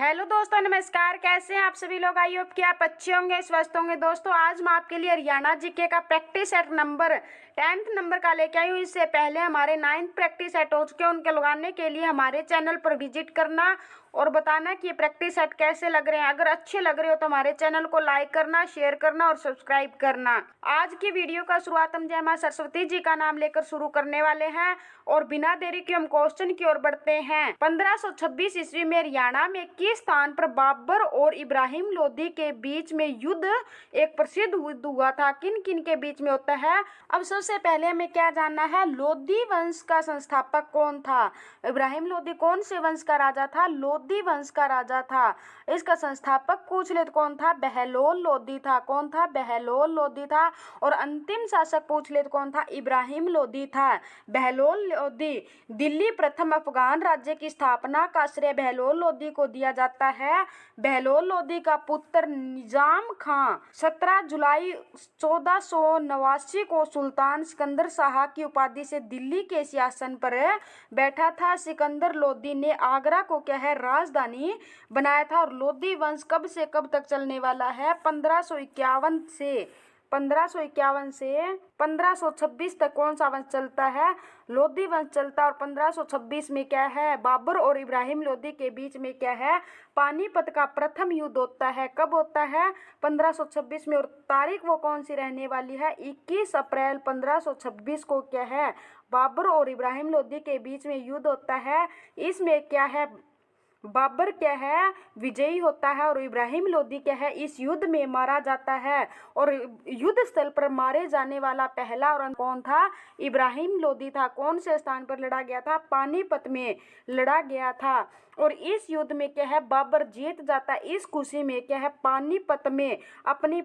Hello दोस्तों, नमस्कार। कैसे हैं आप सभी लोग? आई होप कि आप अच्छे होंगे, स्वस्थ होंगे। दोस्तों, आज मैं आपके लिए हरियाणा जीके का practice set number 10th number का लेके आई हूँ। इससे पहले हमारे 9th प्रैक्टिस सेट हो चुके हैं। उनके लगाने के लिए हमारे चैनल पर विजिट करना और बताना कि ये प्रैक्टिस सेट कैसे लग रहे हैं। अगर अच्छे लग रहे हो तो हमारे चैनल को लाइक करना, शेयर करना और सब्सक्राइब करना। आज की वीडियो का शुरुआत हम जय मां सरस्वती जी का नाम लेकर शुरू करने वाले हैं और बिना देरी के हम क्वेश्चन की ओर बढ़ते हैं। 1526 ईस्वी में हरियाणा में किस स्थान पर बाबर और इब्राहिम लोदी के बीच में युद्ध एक प्रसिद्ध युद्ध हुआ था? किन किन के बीच में होता है? अब सबसे पहले हमें क्या जानना है, लोदी वंश का संस्थापक कौन था? इब्राहिम लोदी कौन से वंश का राजा था? लोदी वंश का राजा था। इसका संस्थापक पूछ ले तो कौन था? बहलोल लोदी था। कौन था? बहलोल लोदी था। और अंतिम शासक पूछ ले तो कौन था? इब्राहिम लोदी था। बहलोल लोदी। दिल्ली प्रथम अफगान राज्य की स्थापना का श्रेय बहलोल लोदी को दिया जाता है। बहलोल लोदी का पुत्र निजाम खां 17 जुलाई 1489 को सुल्तान सिकंदर शाह की उपाधि से दिल्ली के सिंहासन पर बैठा था। सिकंदर लोदी ने आगरा को क्या है, राजधानी बनाया था। और लोदी वंश कब से कब तक चलने वाला है? 1551 से 1526 तक कौन सा वंश चलता है? लोदी वंश चलता है। और 1526 में क्या है, बाबर और इब्राहिम लोदी के बीच में क्या है, पानीपत का प्रथम युद्ध होता है। कब होता है? 1526 में। और तारीख वो कौन सी रहने वाली है? 21 अप्रैल 1526 को क्या है, बाबर और इब्राहिम लोदी के बीच में युद्ध होता है। इसमें क्या है, बाबर क्या है, विजयी होता है और इब्राहिम लोदी क्या है, इस युद्ध में मारा जाता है। और युद्ध स्थल पर मारे जाने वाला पहला और कौन था? इब्राहिम लोदी था। कौन से स्थान पर लड़ा गया था? पानीपत में लड़ा गया था। और इस युद्ध में क्या है, बाबर जीत जाता है। इस खुशी में क्या है, पानीपत में अपनी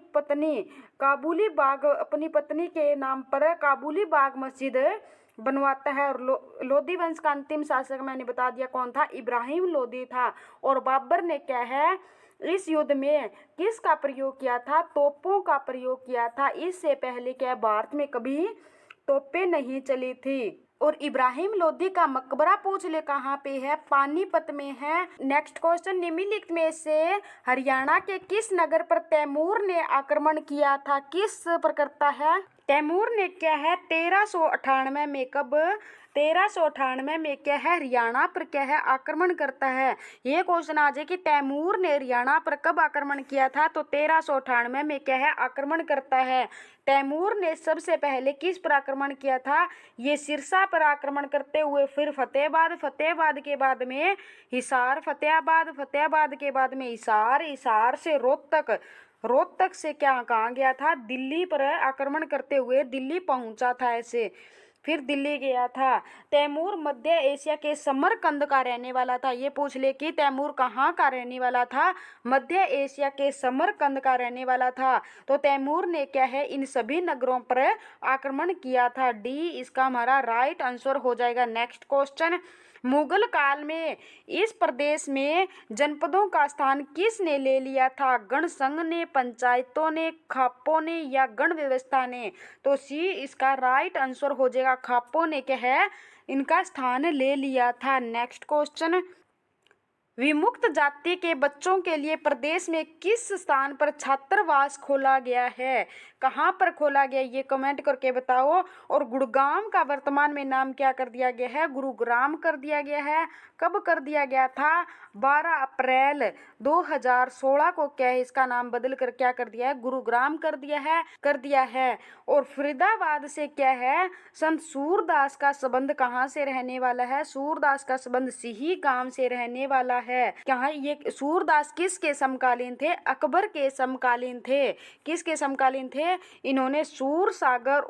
पत्नी के नाम पर काबुली बाग मस्जिद बनवाता है। और लोदी वंश का अंतिम शासक मैंने बता दिया कौन था, इब्राहिम लोदी था। और बाबर ने क्या है, इस युद्ध में किसका प्रयोग किया था? तोपों का प्रयोग किया था। इससे पहले क्या, भारत में कभी तोपें नहीं चली थी। और इब्राहिम लोदी का मकबरा पूछ ले कहाँ पे है? पानीपत में है। नेक्स्ट क्वेश्चन, निम्नलिखित में से हरियाणा के किस नगर पर तैमूर ने आक्रमण किया था? किस पर करता है? तैमूर ने क्या है, 1398 में, कब? 1398 में क्या है, हरियाणा पर क्या है, आक्रमण करता है। ये क्वेश्चन आ जाए कि तैमूर ने हरियाणा पर कब आक्रमण किया था? तो 1398 में क्या है, आक्रमण करता है। तैमूर ने सबसे पहले किस पर आक्रमण किया था? ये सिरसा पर आक्रमण करते हुए फिर फतेहाबाद के बाद में हिसार, फतेहाबाद के बाद में हिसार से रोहतक से क्या कहाँ गया था? दिल्ली पर आक्रमण करते हुए दिल्ली पहुंचा था। ऐसे फिर दिल्ली गया था। तैमूर मध्य एशिया के समरकंद का रहने वाला था। ये पूछ ले कि तैमूर कहाँ का रहने वाला था? मध्य एशिया के समरकंद का रहने वाला था। तो तैमूर ने क्या है, इन सभी नगरों पर आक्रमण किया था। डी इसका हमारा राइट आंसर हो जाएगा। नेक्स्ट क्वेश्चन, मुगल काल में इस प्रदेश में जनपदों का स्थान किसने ले लिया था? गण संघ ने, पंचायतों ने, खापों ने या गण व्यवस्था ने? तो सी इसका राइट आंसर हो जाएगा। खापों ने क्या है, इनका स्थान ले लिया था। नेक्स्ट क्वेश्चन, विमुक्त जाति के बच्चों के लिए प्रदेश में किस स्थान पर छात्रावास खोला गया है? कहाँ पर खोला गया, ये कमेंट करके बताओ। और गुड़गांव का वर्तमान में नाम क्या कर दिया गया है? गुरुग्राम कर दिया गया है। कब कर दिया गया था? 12 अप्रैल 2016 को क्या है, इसका नाम बदल कर क्या कर दिया है, गुरुग्राम कर दिया है। और फरीदाबाद से क्या है, संत सूरदास का संबंध कहाँ से रहने वाला है? सूरदास का संबंध सिही गांव से रहने वाला है। कहाँ ये सूरदास किसके समकालीन थे? अकबर के समकालीन थे। किसके समकालीन थे? इन्होंने सूर सागर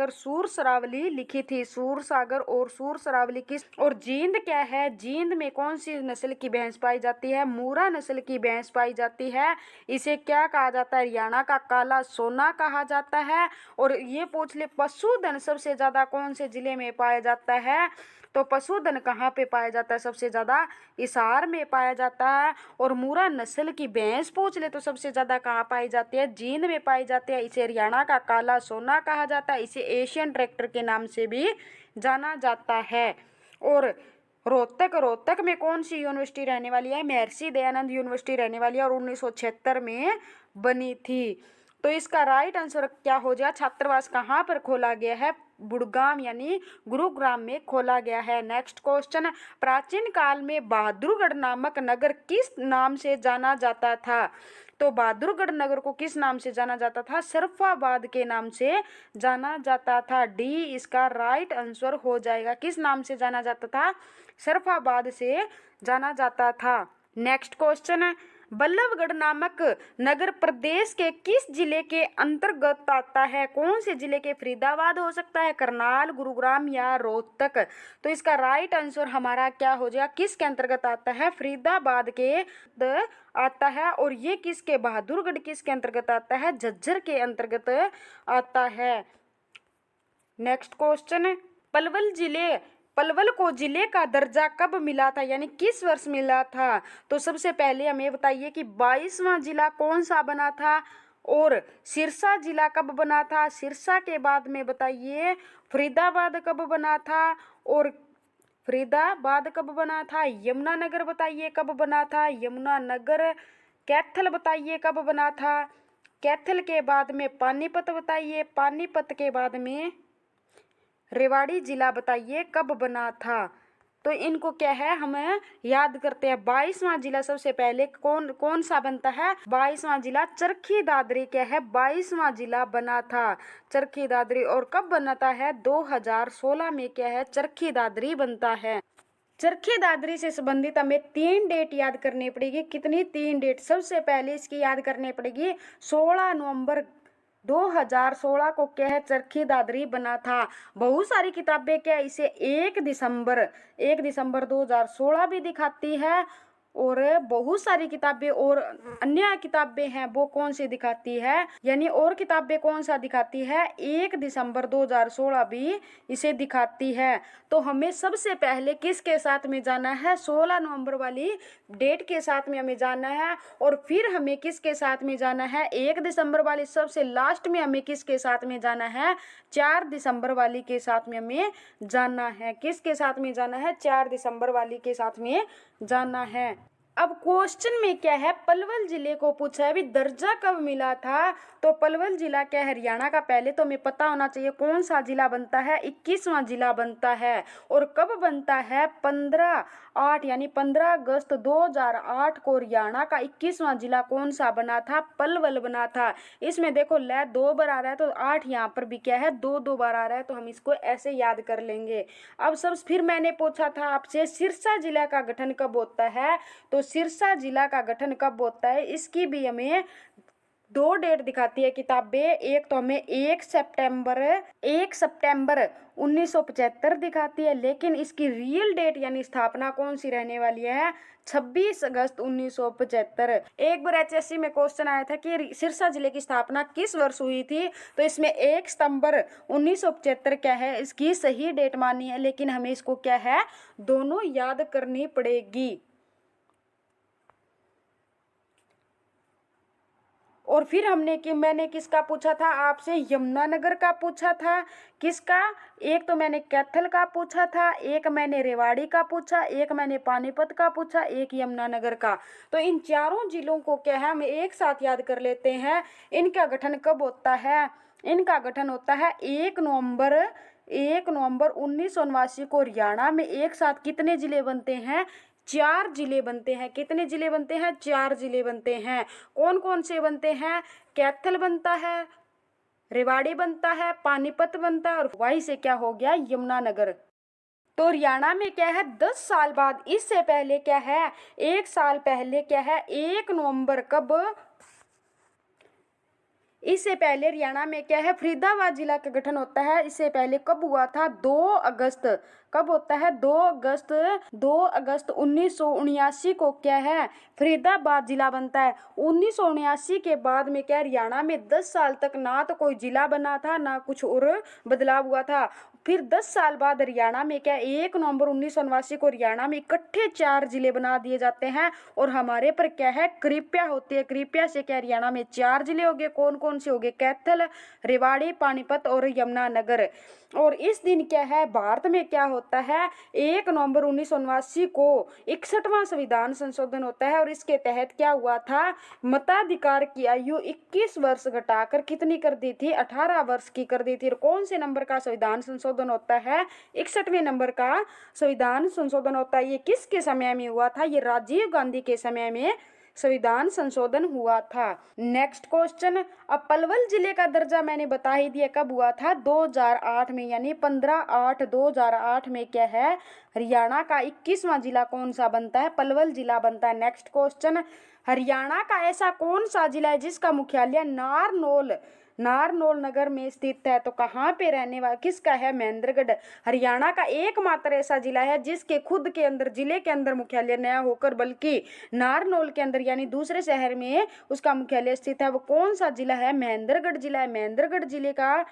सूर सरावली लिखी थी। सूर सागर और सूर सरावली किस? और जींद क्या है, जींद में कौन सी नस्ल की भैंस पाई जाती है? मूरा नस्ल की भैंस पाई जाती है। इसे क्या कहा जाता है? हरियाणा का काला सोना कहा जाता है। और ये पूछ ले, पशुधन सबसे ज्यादा कौन से जिले में पाया जाता है? तो पशुधन कहाँ पे पाया जाता है? सबसे ज्यादा हिसार में पाया जाता है। और मूरा नस्ल की भैंस पूछ ले तो सबसे ज्यादा कहाँ पाई जाती है? जींद में पाई जाती है। इसे हरियाणा का काला सोना कहा जाता है। इसे एशियन ट्रैक्टर के नाम से भी जाना जाता है। और रोहतक में कौन सी यूनिवर्सिटी रहने वाली है? महर्षि दयानंद यूनिवर्सिटी रहने वाली है और 1976 में बनी थी। तो इसका राइट आंसर क्या हो जाए? छात्रावास कहाँ पर खोला गया है? गुड़गांव यानी गुरुग्राम में खोला गया है। नेक्स्ट क्वेश्चन, प्राचीन काल में बहादुरगढ़ नामक नगर किस नाम से जाना जाता था? तो बहादुरगढ़ नगर को किस नाम से जाना जाता था? शरफाबाद के नाम से जाना जाता था। डी इसका राइट आंसर हो जाएगा। किस नाम से जाना जाता था? शरफाबाद से जाना जाता था। नेक्स्ट क्वेश्चन, बल्लभगढ़ नामक नगर प्रदेश के किस जिले के अंतर्गत आता है? कौन से जिले के? फरीदाबाद हो सकता है, करनाल, गुरुग्राम या रोहतक। तो इसका राइट आंसर हमारा क्या हो जाएगा? किसके अंतर्गत आता है? फरीदाबाद के आता है। और ये किसके? बहादुरगढ़ किसके अंतर्गत आता है? झज्जर के अंतर्गत आता है। नेक्स्ट क्वेश्चन, पलवल को जिले का दर्जा कब मिला था? यानी किस वर्ष मिला था? तो सबसे पहले हमें बताइए कि 22वां जिला कौन सा बना था और सिरसा जिला कब बना था? सिरसा के बाद में बताइए फरीदाबाद कब बना था और फरीदाबाद कब बना था? यमुनानगर बताइए कब बना था? यमुनानगर। कैथल बताइए कब बना था? कैथल के बाद में पानीपत बताइए। पानीपत के बाद में रेवाड़ी जिला बताइए कब बना था? तो इनको क्या है, हमें याद करते हैं। 22वां जिला सबसे पहले कौन सा बनता है? 22वां जिला चरखी दादरी क्या है? 22वां जिला बना था चरखी दादरी। और कब बनता है? 2016 में क्या है? चरखी दादरी बनता है। चरखी दादरी से संबंधित हमें 3 डेट याद करनी पड़ेगी। कितनी? 3 डेट। सबसे पहले इसकी याद करनी पड़ेगी 16 नवंबर 2016 को क्या है? चरखी दादरी बना था। बहुत सारी किताबें क्या इसे 1 दिसंबर 2016 भी दिखाती है और बहुत सारी किताबें और अन्य किताबें हैं वो कौन सी दिखाती है? यानी और किताबें कौन सा दिखाती है? 1 दिसंबर 2016 भी इसे दिखाती है। तो हमें सबसे पहले किसके साथ में जाना है? 16 नवंबर वाली डेट के साथ में हमें जाना है। और फिर हमें किसके साथ में जाना है? 1 दिसंबर वाली। सबसे लास्ट में हमें किसके साथ में जाना है? 4 दिसंबर वाली के साथ में हमें जाना है। किसके साथ में जाना है? 4 दिसंबर वाली के साथ में जाना है। अब क्वेश्चन में क्या है? पलवल जिले को पूछा है अभी दर्जा कब मिला था? तो पलवल जिला क्या है? हरियाणा का। पहले तो हमें पता होना चाहिए कौन सा जिला बनता है। 21वां जिला बनता है। और कब बनता है? 15/8 यानी 15 अगस्त 2008 को हरियाणा का 21वां जिला कौन सा बना था? पलवल बना था। इसमें देखो 2 बार आ रहा है तो 8 यहाँ पर भी क्या है? 2 बार आ रहा है तो हम इसको ऐसे याद कर लेंगे। अब फिर मैंने पूछा था आपसे सिरसा जिला का गठन कब होता है? तो सिरसा जिला का गठन कब होता है? इसकी भी हमें 2 डेट दिखाती है किताबें। एक तो हमें 1 सितंबर 1975 दिखाती है, लेकिन इसकी रियल डेट यानी स्थापना कौन सी रहने वाली है? 26 अगस्त 1975। एक बार HSC में क्वेश्चन आया था कि सिरसा जिले की स्थापना किस वर्ष हुई थी? तो इसमें 1 सितंबर 1975 क्या है? इसकी सही डेट मानी है, लेकिन हमें इसको क्या है? दोनों याद करनी पड़ेगी। और फिर मैंने किसका पूछा था आपसे? यमुनानगर का पूछा था। किसका? एक तो मैंने कैथल का पूछा था, एक मैंने रेवाड़ी का पूछा, एक मैंने पानीपत का पूछा, एक यमुनानगर का। तो इन चारों जिलों को क्या है, हम एक साथ याद कर लेते हैं। इनका गठन कब होता है? इनका गठन होता है 1 नवंबर 1979 को। हरियाणा में एक साथ कितने जिले बनते हैं? 4 जिले बनते हैं। कितने जिले बनते हैं? 4 जिले बनते हैं। कौन कौन से बनते हैं? कैथल बनता है, रेवाड़ी बनता है, पानीपत बनता है और वहीं से क्या हो गया? यमुनानगर। तो हरियाणा में क्या है? 10 साल बाद। इससे पहले क्या है? 1 साल पहले क्या है? 1 नवंबर कब? इससे पहले हरियाणा में क्या है? फरीदाबाद जिला का गठन होता है। इससे पहले कब हुआ था? 2 अगस्त। कब होता है? 2 अगस्त 1979 को क्या है? फरीदाबाद जिला बनता है। 1979 के बाद में क्या? हरियाणा में 10 साल तक ना तो कोई जिला बना था ना कुछ और बदलाव हुआ था। फिर 10 साल बाद हरियाणा में क्या 1 नवंबर 1989 को हरियाणा में इकट्ठे 4 जिले बना दिए जाते हैं और हमारे पर क्या है कृपया होती है। कृपया से क्या हरियाणा में 4 जिले हो गए। कौन कौन से हो गए? कैथल, रेवाड़ी, पानीपत और यमुनानगर। और इस दिन क्या है भारत में क्या होता है 1 नवंबर 1989 को 61वां संविधान संशोधन होता है और इसके तहत क्या हुआ था मताधिकार की आयु 21 वर्ष घटाकर कितनी कर दी थी? 18 वर्ष की कर दी थी। और कौन से नंबर का संविधान संशोधन होता है? 61वें नंबर का संविधान संशोधन होता है। ये किसके समय में हुआ था? ये राजीव गांधी के समय में संविधान संशोधन हुआ था। नेक्स्ट क्वेश्चन, अब पलवल जिले का दर्जा मैंने बता ही दिया कब हुआ था? 2008 में, यानी 15/8/2008 में क्या है हरियाणा का 21वां जिला कौन सा बनता है? पलवल जिला बनता है। नेक्स्ट क्वेश्चन, हरियाणा का ऐसा कौन सा जिला है जिसका मुख्यालय नारनौल नगर में स्थित है? तो कहाँ पे रहने वाला किसका है? महेंद्रगढ़। हरियाणा का एकमात्र ऐसा जिला है जिसके खुद के अंदर जिले के अंदर मुख्यालय नया होकर बल्कि नारनौल के अंदर यानी दूसरे शहर में उसका मुख्यालय स्थित है। वो कौन सा जिला है? महेंद्रगढ़ जिला है। महेंद्रगढ़ जिले का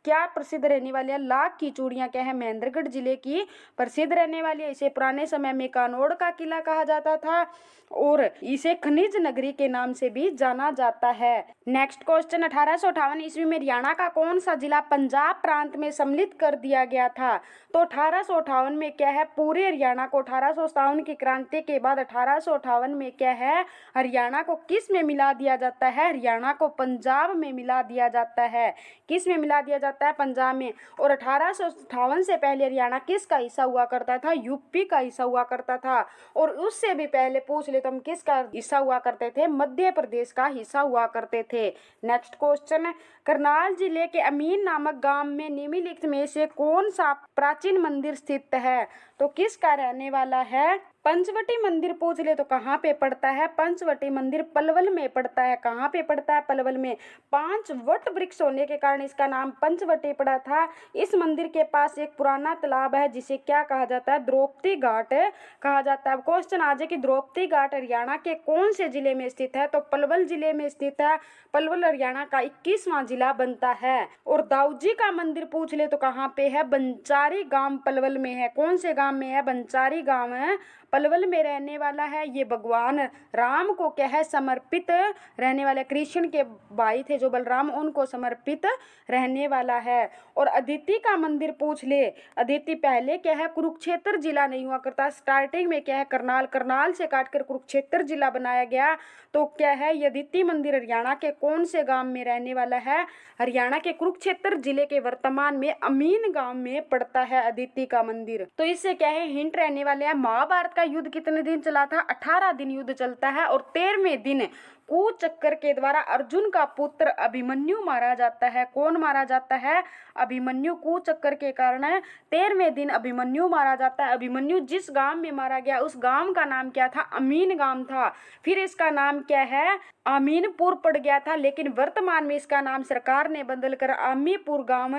क्या प्रसिद्ध रहने वाली है? लाख की चूड़ियां क्या है महेंद्रगढ़ जिले की प्रसिद्ध रहने वाली है। इसे पुराने समय में कानोड़ का किला कहा जाता था और इसे खनिज नगरी के नाम से भी जाना जाता है। नेक्स्ट क्वेश्चन, 1858 ईस्वी में हरियाणा का कौन सा जिला पंजाब प्रांत में सम्मिलित कर दिया गया था? तो 1858 में क्या है पूरे हरियाणा को 1857 की क्रांति के बाद 1858 में क्या है हरियाणा को किस में मिला दिया जाता है? हरियाणा को पंजाब में मिला दिया जाता है। किस में मिला दिया जाता है? पंजाब में। और 1858 से पहले हरियाणा किसका हिस्सा हुआ करता था? यूपी का हिस्सा हुआ करता था। और उससे भी पहले पूछ ले तो हम किसका हिस्सा हुआ करते थे? मध्य प्रदेश का हिस्सा हुआ करते थे। नेक्स्ट क्वेश्चन, करनाल जिले के अमीन नामक गांव में निम्नलिखित में से कौन सा प्राचीन मंदिर स्थित है? तो किसका रहने वाला है? पंचवटी मंदिर पूछ ले तो कहाँ पे पड़ता है? पंचवटी मंदिर पलवल में पड़ता है। कहाँ पे पड़ता है? पलवल में। 5 वट वृक्ष होने के कारण इसका नाम पंचवटी पड़ा था। इस मंदिर के पास एक पुराना तालाब है जिसे क्या कहा जाता है? द्रौपदी घाट कहा जाता है। क्वेश्चन आ जाए कि द्रौपदी घाट हरियाणा के कौन से जिले में स्थित है? तो पलवल जिले में स्थित है। पलवल हरियाणा का 21वां जिला बनता है। और दाऊजी का मंदिर पूछ ले तो कहाँ पे है? बंचारी गांव पलवल में है। कौन से गांव में है? बंचारी गांव है पलवल में रहने वाला है। ये भगवान राम को क्या है समर्पित रहने वाले कृष्ण के भाई थे जो बलराम, उनको समर्पित रहने वाला है। और अदिति का मंदिर पूछ ले, अदिति पहले क्या है कुरुक्षेत्र जिला नहीं हुआ करता, स्टार्टिंग में क्या है करनाल से काटकर कुरुक्षेत्र जिला बनाया गया। तो क्या है ये अदिति मंदिर हरियाणा के कौन से गांव में रहने वाला है? हरियाणा के कुरुक्षेत्र जिले के वर्तमान में अमीन गांव में पड़ता है अदिति का मंदिर। तो इससे क्या है हिंट रहने वाले हैं। महाभारत का युद्ध कितने दिन चला था? 18 दिन युद्ध चलता है और 13वें दिन कुचक्कर के द्वारा अर्जुन का पुत्र अभिमन्यु मारा जाता है। कौन मारा जाता है? अभिमन्यु। कुचक्कर के कारण 13वें दिन अभिमन्यु मारा जाता है। अभिमन्यु जिस गांव में मारा गया उस गांव का नाम क्या था? अमीन गांव था। फिर इसका नाम क्या है? अमीनपुर पड़ गया था, लेकिन वर्तमान में इसका नाम सरकार ने बदलकर अमीपुर गांव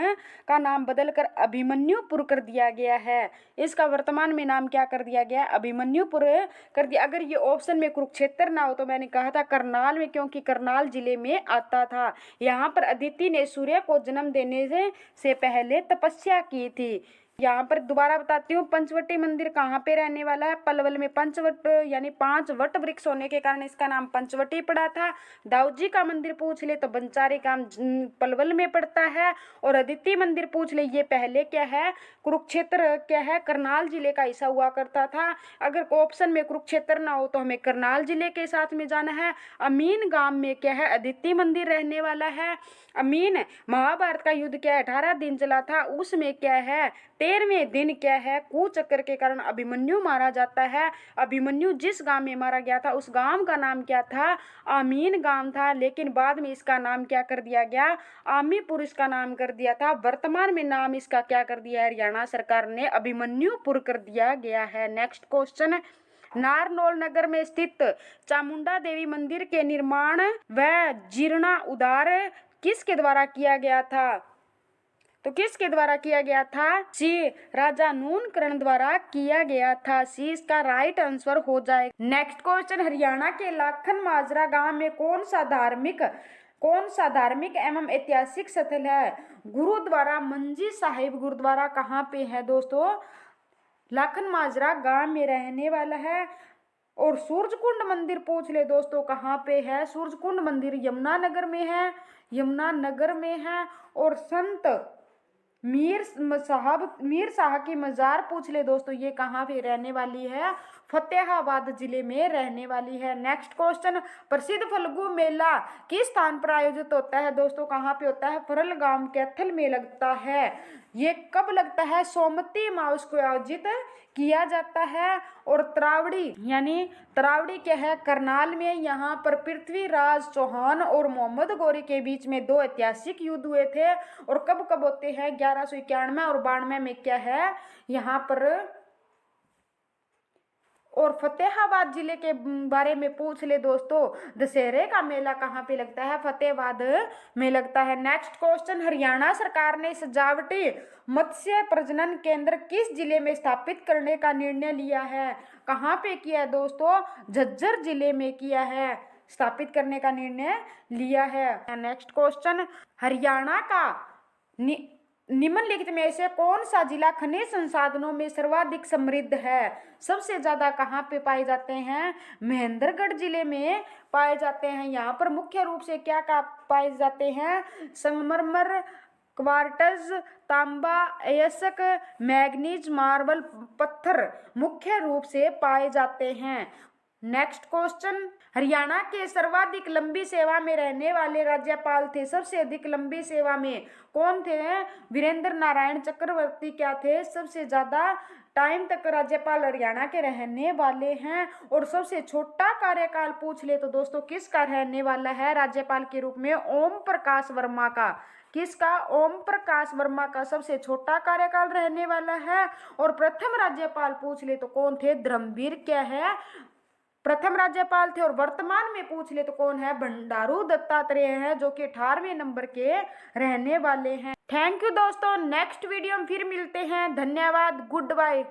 का नाम बदलकर अभिमन्युपुर कर दिया गया है। इसका वर्तमान में नाम क्या कर दिया गया? अभिमन्युपुर कर दिया। अगर ये ऑप्शन में कुरुक्षेत्र ना हो तो मैंने कहा था करनाल में, क्योंकि करनाल जिले में आता था। यहाँ पर अदिति ने सूर्य को जन्म देने से पहले तपस्या की थी। यहाँ पर दोबारा बताती हूँ पंचवटी मंदिर कहाँ पे रहने वाला है? पलवल में। पंचवट यानी 5 वट वृक्ष होने के कारण इसका नाम पंचवटी पड़ा था। दाऊजी का मंदिर पूछ ले तो बंचारी का पलवल में पड़ता है। और अदिति मंदिर पूछ ले ये पहले क्या है कुरुक्षेत्र क्या है करनाल जिले का हिस्सा हुआ करता था। अगर ऑप्शन में कुरुक्षेत्र ना हो तो हमें करनाल जिले के साथ में जाना है। अमीन गांव में क्या है अदिति मंदिर रहने वाला है। अमीन महाभारत का युद्ध क्या है 18 दिन चला था, उसमें क्या है 13वें दिन क्या है कुचक्कर के कारण अभिमन्यु मारा जाता है। अभिमन्यु जिस गांव में मारा गया था उस गांव का नाम क्या था? अमीन गांव था, लेकिन बाद में इसका नाम क्या कर दिया गया? अमीपुर इसका नाम कर दिया था। वर्तमान में नाम इसका क्या कर दिया है हरियाणा सरकार ने? अभिमन्युपुर कर दिया गया है। नेक्स्ट क्वेश्चन, नारनौल नगर में स्थित चामुंडा देवी मंदिर के निर्माण व जीर्णोद्धार किसके द्वारा किया गया था? तो किसके द्वारा किया गया था? सी राजा नूनकरण द्वारा किया गया था। सी इसका राइट आंसर हो जाएगा। नेक्स्ट क्वेश्चन, हरियाणा के लाखन माजरा गांव में कौन सा धार्मिक कौन सा धार्मिक एवं ऐतिहासिक स्थल है? गुरुद्वारा मंजी साहिब गुरुद्वारा कहाँ पे है दोस्तों? लाखन माजरा गांव में रहने वाला है। और सूरजकुंड मंदिर पूछ ले दोस्तों कहाँ पे है? सूरजकुंड मंदिर यमुनानगर में है, यमुनानगर में है। और संत मीर शाह की मजार पूछ ले दोस्तों, ये कहाँ पे रहने वाली है? फतेहाबाद जिले में रहने वाली है। नेक्स्ट क्वेश्चन, प्रसिद्ध फल्गु मेला किस स्थान पर आयोजित होता है दोस्तों? कहाँ पे होता है? फरलगाम कैथल में लगता है। ये कब लगता है? सोमती माउस को आयोजित किया जाता है। और तरावड़ी यानी तरावड़ी क्या है? करनाल में। यहाँ पर पृथ्वीराज चौहान और मोहम्मद गौरी के बीच में 2 ऐतिहासिक युद्ध हुए थे। और कब कब होते हैं? 1191 और 92 में क्या है यहाँ पर। और फतेहाबाद जिले के बारे में पूछ ले दोस्तों, दशहरे का मेला कहाँ पे लगता है? फतेहाबाद में लगता है। नेक्स्ट क्वेश्चन, हरियाणा सरकार ने सजावटी मत्स्य प्रजनन केंद्र किस जिले में स्थापित करने का निर्णय लिया है? कहाँ पे किया है दोस्तों? झज्जर जिले में किया है, स्थापित करने का निर्णय लिया है। नेक्स्ट क्वेश्चन, हरियाणा का निम्नलिखित में से कौन सा जिला खनिज संसाधनों में सर्वाधिक समृद्ध है? सबसे ज्यादा कहाँ पे पाए जाते हैं? महेंद्रगढ़ जिले में पाए जाते हैं। यहाँ पर मुख्य रूप से क्या पाए जाते हैं? संगमरमर, क्वार्ट्ज, तांबा, अयस्क, मैग्नीज, मार्बल पत्थर मुख्य रूप से पाए जाते हैं। नेक्स्ट क्वेश्चन, हरियाणा के सर्वाधिक लंबी सेवा में रहने वाले राज्यपाल थे? सबसे अधिक लंबी सेवा में कौन थे? वीरेंद्र नारायण चक्रवर्ती क्या थे? सबसे ज्यादा टाइम तक राज्यपाल हरियाणा के रहने वाले हैं। और सबसे छोटा कार्यकाल पूछ ले तो दोस्तों किसका रहने वाला है राज्यपाल के रूप में? ओम प्रकाश वर्मा का। किसका? ओम प्रकाश वर्मा का सबसे छोटा कार्यकाल रहने वाला है। और प्रथम राज्यपाल पूछ ले तो कौन थे? धर्मवीर क्या है? प्रथम राज्यपाल थे। और वर्तमान में पूछ ले तो कौन है? बंडारू दत्तात्रेय है, जो कि 18वें नंबर के रहने वाले हैं। थैंक यू दोस्तों, नेक्स्ट वीडियो में फिर मिलते हैं। धन्यवाद, गुड बाय।